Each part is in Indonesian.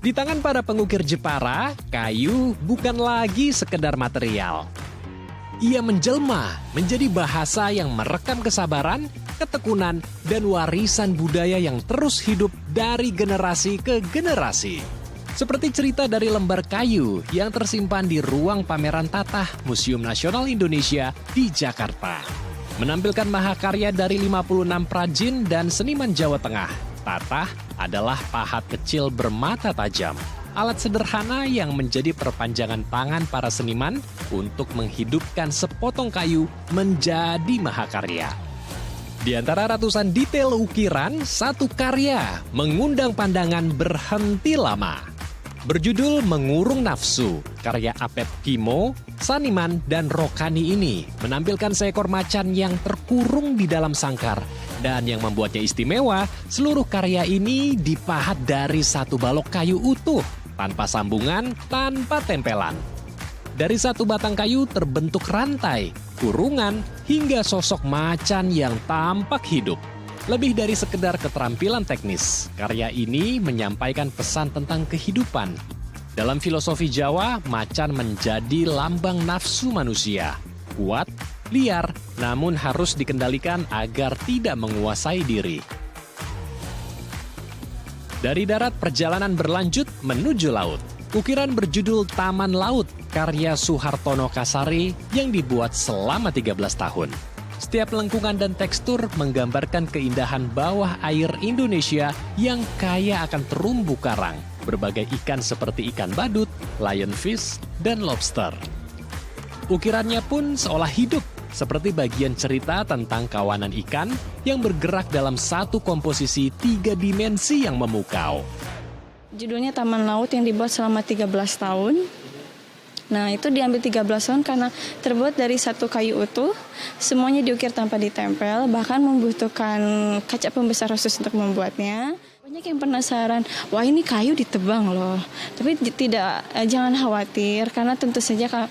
Di tangan para pengukir Jepara, kayu bukan lagi sekedar material. Ia menjelma menjadi bahasa yang merekam kesabaran, ketekunan, dan warisan budaya yang terus hidup dari generasi ke generasi. Seperti cerita dari lembar kayu yang tersimpan di ruang pameran Tatah Museum Nasional Indonesia di Jakarta. Menampilkan mahakarya dari 56 prajin dan seniman Jawa Tengah, Tatah adalah pahat kecil bermata tajam. Alat sederhana yang menjadi perpanjangan tangan para seniman untuk menghidupkan sepotong kayu menjadi mahakarya. Di antara ratusan detail ukiran, satu karya mengundang pandangan berhenti lama. Berjudul Mengurung Nafsu, karya Apep Kimo, Saniman, dan Rokani ini menampilkan seekor macan yang terkurung di dalam sangkar. Dan yang membuatnya istimewa, seluruh karya ini dipahat dari satu balok kayu utuh, tanpa sambungan, tanpa tempelan. Dari satu batang kayu terbentuk rantai, kurungan, hingga sosok macan yang tampak hidup. Lebih dari sekedar keterampilan teknis, karya ini menyampaikan pesan tentang kehidupan. Dalam filosofi Jawa, macan menjadi lambang nafsu manusia. Kuat, liar, namun harus dikendalikan agar tidak menguasai diri. Dari darat, perjalanan berlanjut menuju laut. Ukiran berjudul Taman Laut, karya Suhartono Kasari yang dibuat selama 13 tahun. Setiap lengkungan dan tekstur menggambarkan keindahan bawah air Indonesia yang kaya akan terumbu karang, berbagai ikan seperti ikan badut, lionfish, dan lobster. Ukirannya pun seolah hidup, seperti bagian cerita tentang kawanan ikan yang bergerak dalam satu komposisi 3 dimensi yang memukau. Judulnya Taman Laut yang dibuat selama 13 tahun. Nah, itu diambil 13 tahun karena terbuat dari satu kayu utuh, semuanya diukir tanpa ditempel, bahkan membutuhkan kaca pembesar khusus untuk membuatnya. Banyak yang penasaran, wah ini kayu ditebang loh. Tapi jangan khawatir, karena tentu saja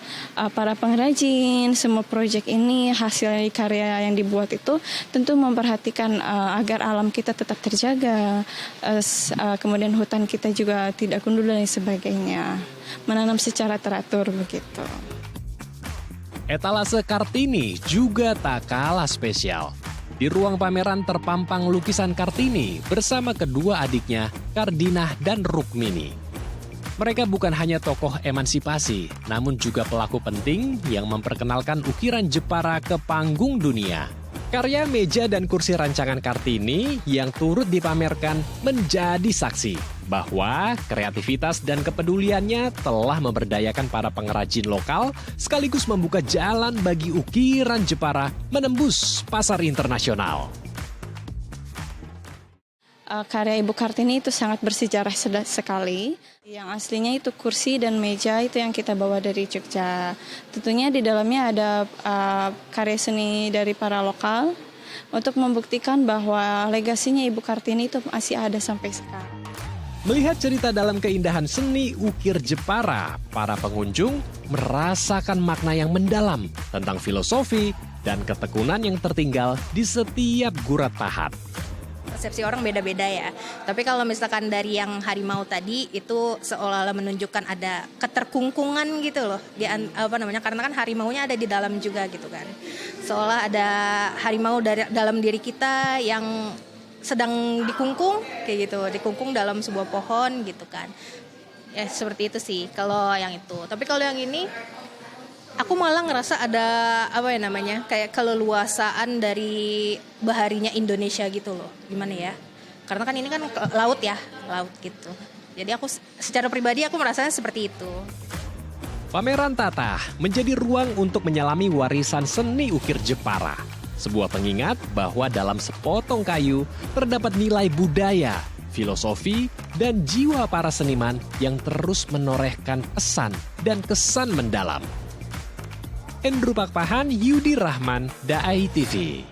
para pengrajin, semua proyek ini, hasil dari karya yang dibuat itu tentu memperhatikan agar alam kita tetap terjaga, kemudian hutan kita juga tidak gundul dan sebagainya. Menanam secara teratur begitu. Etalase Kartini juga tak kalah spesial. Di ruang pameran terpampang lukisan Kartini bersama kedua adiknya, Kardinah dan Rukmini. Mereka bukan hanya tokoh emansipasi, namun juga pelaku penting yang memperkenalkan ukiran Jepara ke panggung dunia. Karya meja dan kursi rancangan Kartini yang turut dipamerkan menjadi saksi bahwa kreativitas dan kepeduliannya telah memberdayakan para pengrajin lokal sekaligus membuka jalan bagi ukiran Jepara menembus pasar internasional. Karya Ibu Kartini itu sangat bersejarah sekali. Yang aslinya itu kursi dan meja itu yang kita bawa dari Jogja. Tentunya di dalamnya ada karya seni dari para lokal untuk membuktikan bahwa legasinya Ibu Kartini itu masih ada sampai sekarang. Melihat cerita dalam keindahan seni ukir Jepara, para pengunjung merasakan makna yang mendalam tentang filosofi dan ketekunan yang tertinggal di setiap gurat pahat. Persepsi orang beda-beda ya. Tapi kalau misalkan dari yang harimau tadi itu seolah-olah menunjukkan ada keterkungkungan gitu loh. Karena kan harimaunya ada di dalam juga gitu kan. Seolah ada harimau dalam diri kita yang sedang dikungkung kayak gitu, dikungkung dalam sebuah pohon gitu kan. Ya seperti itu sih kalau yang itu. Tapi kalau yang ini aku malah ngerasa ada kayak keleluasaan dari baharinya Indonesia gitu loh. Gimana ya? Karena kan ini kan laut gitu. Jadi aku secara pribadi aku merasanya seperti itu. Pameran Tatah menjadi ruang untuk menyelami warisan seni ukir Jepara. Sebuah pengingat bahwa dalam sepotong kayu terdapat nilai budaya, filosofi, dan jiwa para seniman yang terus menorehkan pesan dan kesan mendalam. Endru Pakpahan, Yudi Rahman, Daai TV.